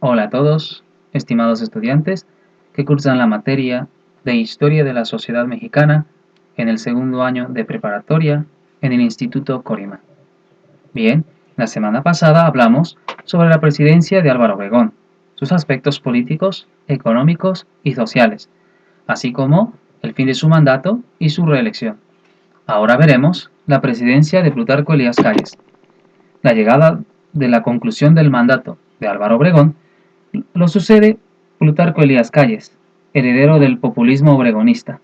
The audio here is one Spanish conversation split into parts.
Hola a todos, estimados estudiantes que cursan la materia de Historia de la Sociedad Mexicana en el segundo año de preparatoria en el Instituto Corima. Bien, la semana pasada hablamos sobre la presidencia de Álvaro Obregón, sus aspectos políticos, económicos y sociales, así como el fin de su mandato y su reelección. Ahora veremos la presidencia de Plutarco Elías Calles. La llegada de la conclusión del mandato de Álvaro Obregón lo sucede Plutarco Elías Calles, heredero del populismo obregonista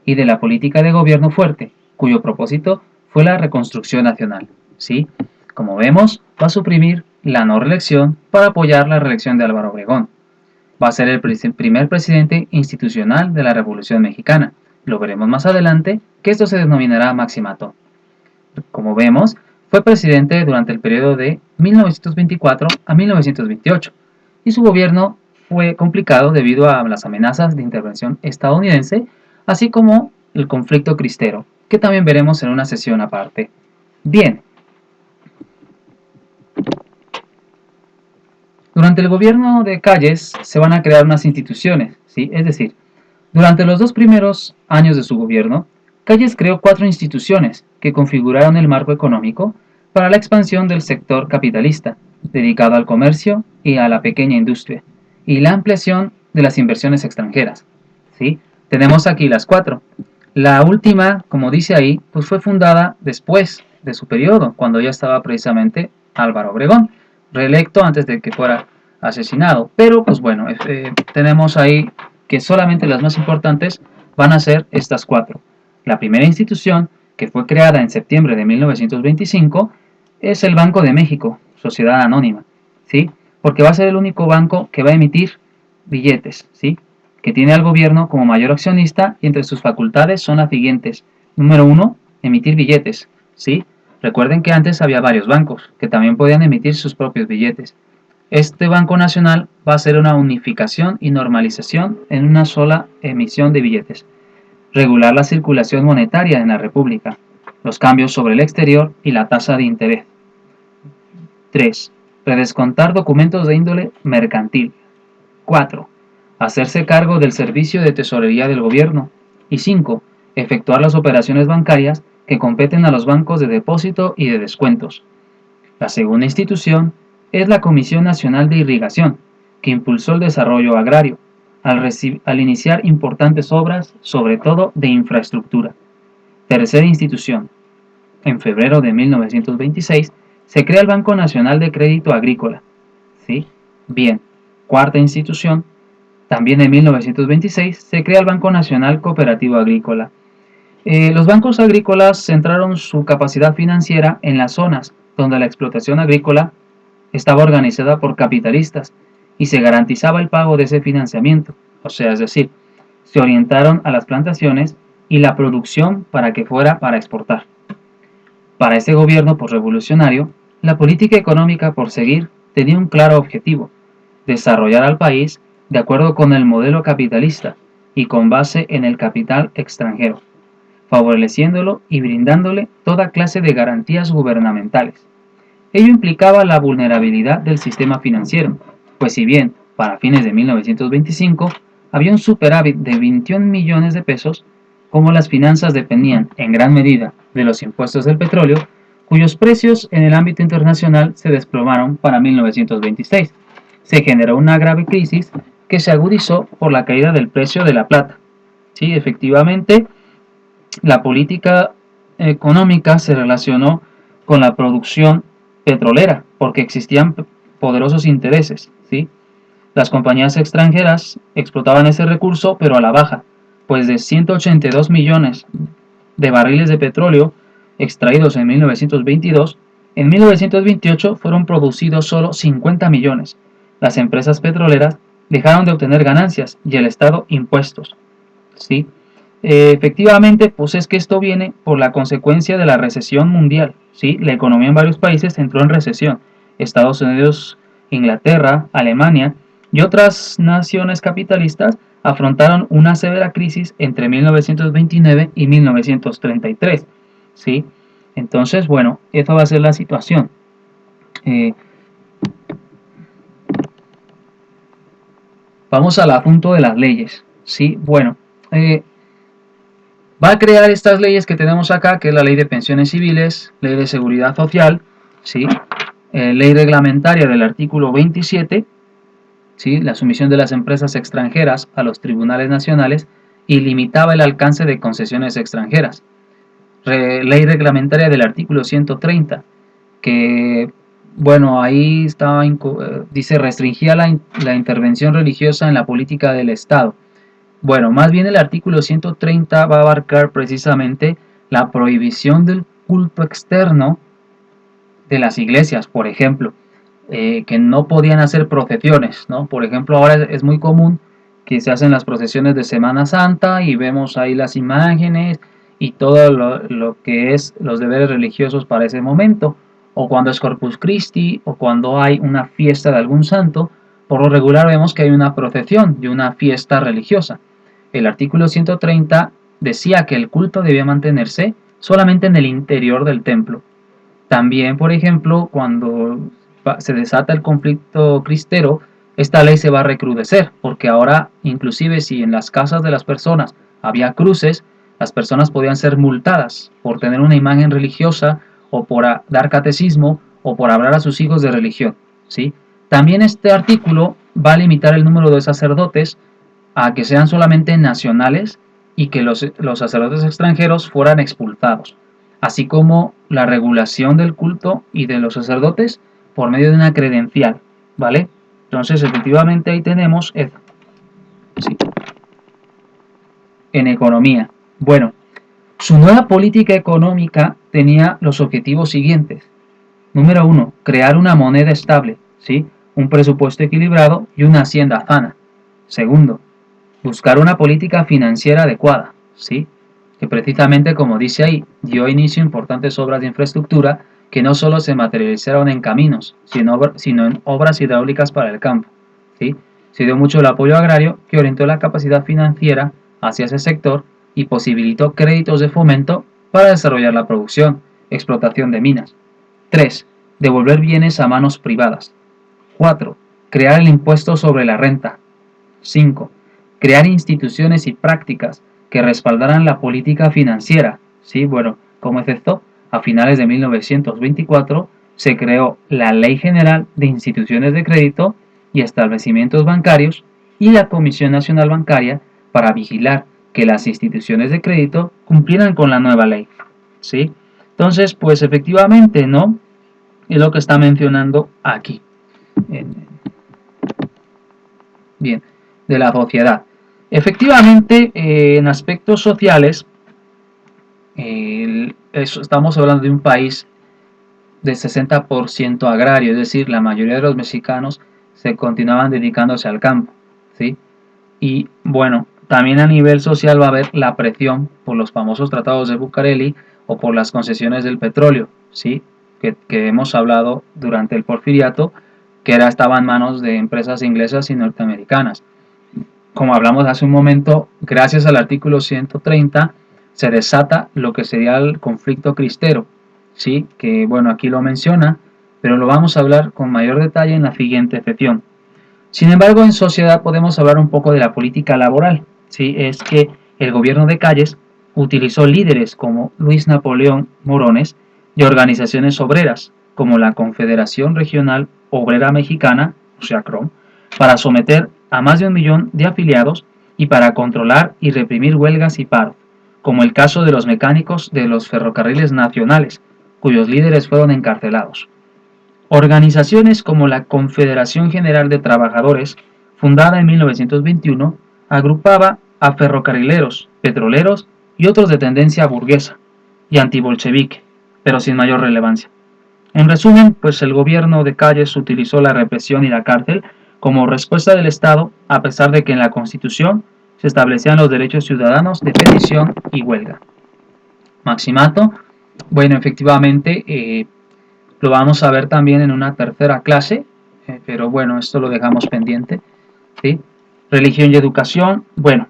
y de la política de gobierno fuerte, cuyo propósito fue la reconstrucción nacional. ¿Sí? Como vemos, va a suprimir la no reelección para apoyar la reelección de Álvaro Obregón. Va a ser el primer presidente institucional de la Revolución Mexicana. Lo veremos más adelante, que esto se denominará maximato. Como vemos, fue presidente durante el periodo de 1924 a 1928 y su gobierno fue complicado debido a las amenazas de intervención estadounidense, así como el conflicto cristero, que también veremos en una sesión aparte. Bien, durante el gobierno de Calles se van a crear unas instituciones, ¿sí? Es decir, durante los 2 primeros años de su gobierno, Calles creó 4 instituciones que configuraron el marco económico para la expansión del sector capitalista, dedicado al comercio y a la pequeña industria, y la ampliación de las inversiones extranjeras. ¿Sí? Tenemos aquí las 4. La última, como dice ahí, pues fue fundada después de su periodo, cuando ya estaba precisamente Álvaro Obregón, reelecto antes de que fuera asesinado. Pero, pues bueno, tenemos ahí que solamente las más importantes van a ser estas 4. La primera institución, que fue creada en septiembre de 1925, es el Banco de México, Sociedad Anónima, ¿sí? Porque va a ser el único banco que va a emitir billetes, ¿sí? Que tiene al gobierno como mayor accionista y entre sus facultades son las siguientes. Número 1, emitir billetes, ¿sí? Recuerden que antes había varios bancos que también podían emitir sus propios billetes. Este Banco Nacional va a hacer una unificación y normalización en una sola emisión de billetes. Regular la circulación monetaria en la República, los cambios sobre el exterior y la tasa de interés. 3. Redescontar documentos de índole mercantil. 4. Hacerse cargo del servicio de tesorería del gobierno. Y 5. Efectuar las operaciones bancarias que competen a los bancos de depósito y de descuentos. La segunda institución es la Comisión Nacional de Irrigación, que impulsó el desarrollo agrario, al iniciar importantes obras, sobre todo de infraestructura. Tercera institución. En febrero de 1926 se crea el Banco Nacional de Crédito Agrícola. ¿Sí? Bien. Cuarta institución. También en 1926 se crea el Banco Nacional Cooperativo Agrícola. Los bancos agrícolas centraron su capacidad financiera en las zonas donde la explotación agrícola estaba organizada por capitalistas y se garantizaba el pago de ese financiamiento, o sea, es decir, se orientaron a las plantaciones y la producción para que fuera para exportar. Para este gobierno posrevolucionario, la política económica por seguir tenía un claro objetivo: desarrollar al país de acuerdo con el modelo capitalista y con base en el capital extranjero, favoreciéndolo y brindándole toda clase de garantías gubernamentales. Ello implicaba la vulnerabilidad del sistema financiero, pues si bien para fines de 1925 había un superávit de 21 millones de pesos, como las finanzas dependían en gran medida de los impuestos del petróleo, cuyos precios en el ámbito internacional se desplomaron para 1926, se generó una grave crisis que se agudizó por la caída del precio de la plata. Sí, efectivamente, la política económica se relacionó con la producción petrolera, porque existían poderosos intereses, ¿sí? Las compañías extranjeras explotaban ese recurso, pero a la baja, pues de 182 millones de barriles de petróleo extraídos en 1922, en 1928 fueron producidos solo 50 millones. Las empresas petroleras dejaron de obtener ganancias y el Estado impuestos, ¿sí? Efectivamente, pues es que esto viene por la consecuencia de la recesión mundial, ¿sí? La economía en varios países entró en recesión. Estados Unidos, Inglaterra, Alemania y otras naciones capitalistas afrontaron una severa crisis entre 1929 y 1933, ¿sí? Entonces, bueno, esa va a ser la situación. Eh, Vamos al asunto de las leyes. ¿Sí? Bueno, va a crear estas leyes que tenemos acá, que es la ley de pensiones civiles, ley de seguridad social, ¿sí? Ley reglamentaria del artículo 27, ¿sí? La sumisión de las empresas extranjeras a los tribunales nacionales y limitaba el alcance de concesiones extranjeras. Ley reglamentaria del artículo 130, que, bueno, ahí estaba, dice, restringía la intervención religiosa en la política del Estado. Bueno, más bien el artículo 130 va a abarcar precisamente la prohibición del culto externo de las iglesias, por ejemplo, que no podían hacer procesiones, ¿no? Por ejemplo, ahora es muy común que se hacen las procesiones de Semana Santa y vemos ahí las imágenes y todo lo que es los deberes religiosos para ese momento, o cuando es Corpus Christi, o cuando hay una fiesta de algún santo, por lo regular vemos que hay una procesión de una fiesta religiosa. El artículo 130 decía que el culto debía mantenerse solamente en el interior del templo. También, por ejemplo, cuando se desata el conflicto cristero, esta ley se va a recrudecer, porque ahora, inclusive si en las casas de las personas había cruces, las personas podían ser multadas por tener una imagen religiosa o por dar catecismo o por hablar a sus hijos de religión, ¿sí? También este artículo va a limitar el número de sacerdotes a que sean solamente nacionales y que los sacerdotes extranjeros fueran expulsados, así como la regulación del culto y de los sacerdotes por medio de una credencial, ¿vale? Entonces, efectivamente, ahí tenemos eso. Sí. En economía. Bueno, su nueva política económica tenía los objetivos siguientes. Número 1, crear una moneda estable, ¿sí? Un presupuesto equilibrado y una hacienda sana. Segundo, buscar una política financiera adecuada, ¿sí? Que precisamente, como dice ahí, dio inicio a importantes obras de infraestructura que no solo se materializaron en caminos, sino en obras hidráulicas para el campo, ¿sí? Se dio mucho el apoyo agrario que orientó la capacidad financiera hacia ese sector y posibilitó créditos de fomento para desarrollar la producción, explotación de minas. 3. Devolver bienes a manos privadas. 4. Crear el impuesto sobre la renta. 5. Crear instituciones y prácticas que respaldaran la política financiera. Sí, bueno, ¿cómo es esto? A finales de 1924 se creó la Ley General de Instituciones de Crédito y Establecimientos Bancarios y la Comisión Nacional Bancaria para vigilar que las instituciones de crédito cumplieran con la nueva ley. ¿Sí? Entonces, pues efectivamente, ¿no? Es lo que está mencionando aquí. Bien, de la sociedad. Efectivamente, en aspectos sociales, estamos hablando de un país de 60% agrario, es decir, la mayoría de los mexicanos se continuaban dedicándose al campo, ¿sí? Y bueno, también a nivel social va a haber la presión por los famosos tratados de Bucareli o por las concesiones del petróleo, ¿sí? Que hemos hablado durante el porfiriato, que estaba en manos de empresas inglesas y norteamericanas. Como hablamos hace un momento, gracias al artículo 130 se desata lo que sería el conflicto cristero, ¿sí? Que bueno, aquí lo menciona, pero lo vamos a hablar con mayor detalle en la siguiente sección. Sin embargo, en sociedad podemos hablar un poco de la política laboral, ¿sí? Es que el gobierno de Calles utilizó líderes como Luis Napoleón Morones y organizaciones obreras como la Confederación Regional Obrera Mexicana, o sea, CROM, para someter a más de 1 millón de afiliados y para controlar y reprimir huelgas y paros, como el caso de los mecánicos de los ferrocarriles nacionales, cuyos líderes fueron encarcelados. Organizaciones como la Confederación General de Trabajadores, fundada en 1921, agrupaba a ferrocarrileros, petroleros y otros de tendencia burguesa y antibolchevique, pero sin mayor relevancia. En resumen, pues el gobierno de Calles utilizó la represión y la cárcel como respuesta del Estado, a pesar de que en la Constitución se establecían los derechos ciudadanos de petición y huelga. Maximato, bueno, efectivamente, lo vamos a ver también en una tercera clase, pero bueno, esto lo dejamos pendiente, ¿sí? Religión y educación, bueno,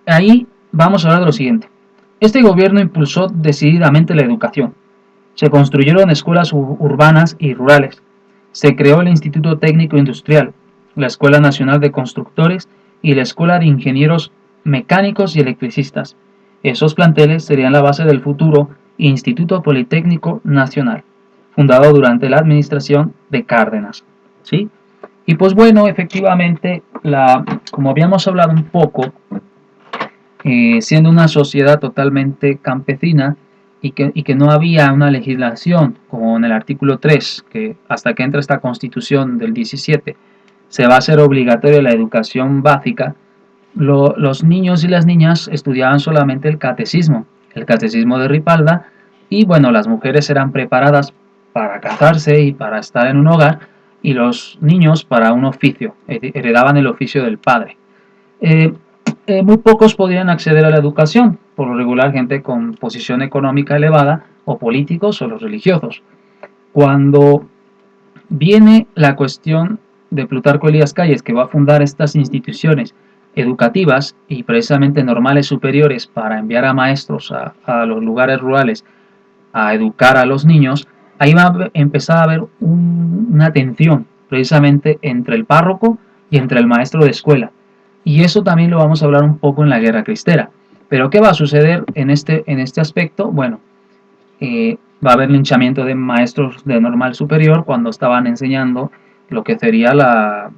ahí vamos a hablar de lo siguiente. Este gobierno impulsó decididamente la educación. Se construyeron escuelas urbanas y rurales. Se creó el Instituto Técnico Industrial, la Escuela Nacional de Constructores y la Escuela de Ingenieros Mecánicos y Electricistas. Esos planteles serían la base del futuro Instituto Politécnico Nacional, fundado durante la administración de Cárdenas. ¿Sí? Y pues bueno, efectivamente, como habíamos hablado un poco, siendo una sociedad totalmente campesina y que no había una legislación, como en el artículo 3, que hasta que entra esta constitución del 17, se va a hacer obligatoria la educación básica, los niños y las niñas estudiaban solamente el catecismo de Ripalda, y bueno, las mujeres eran preparadas para casarse y para estar en un hogar, y los niños para un oficio, heredaban el oficio del padre. Eh, Muy pocos podían acceder a la educación, por lo regular gente con posición económica elevada, o políticos o los religiosos. Cuando viene la cuestión de Plutarco Elías Calles, que va a fundar estas instituciones educativas y precisamente normales superiores para enviar a maestros a los lugares rurales a educar a los niños, ahí va a empezar a haber una tensión precisamente entre el párroco y entre el maestro de escuela. Y eso también lo vamos a hablar un poco en la Guerra Cristera. Pero ¿qué va a suceder en este aspecto? Bueno, va a haber linchamiento de maestros de normal superior cuando estaban enseñando lo que sería la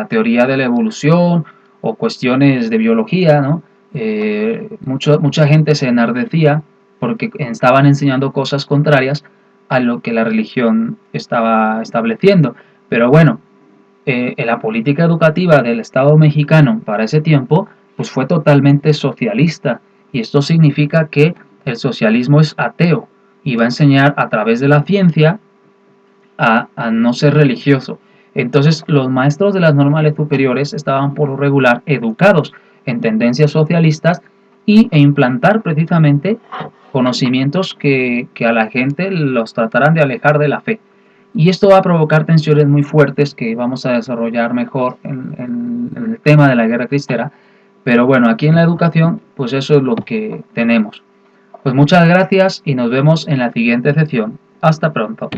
teoría de la evolución o cuestiones de biología, ¿no? Mucha gente se enardecía porque estaban enseñando cosas contrarias a lo que la religión estaba estableciendo. Pero bueno, la política educativa del Estado mexicano para ese tiempo pues fue totalmente socialista, y esto significa que el socialismo es ateo y va a enseñar a través de la ciencia a no ser religioso. Entonces los maestros de las normales superiores estaban por lo regular educados en tendencias socialistas e implantar precisamente conocimientos que a la gente los trataran de alejar de la fe. Y esto va a provocar tensiones muy fuertes que vamos a desarrollar mejor en el tema de la guerra cristera. Pero bueno, aquí en la educación, pues eso es lo que tenemos. Pues muchas gracias y nos vemos en la siguiente sesión. Hasta pronto.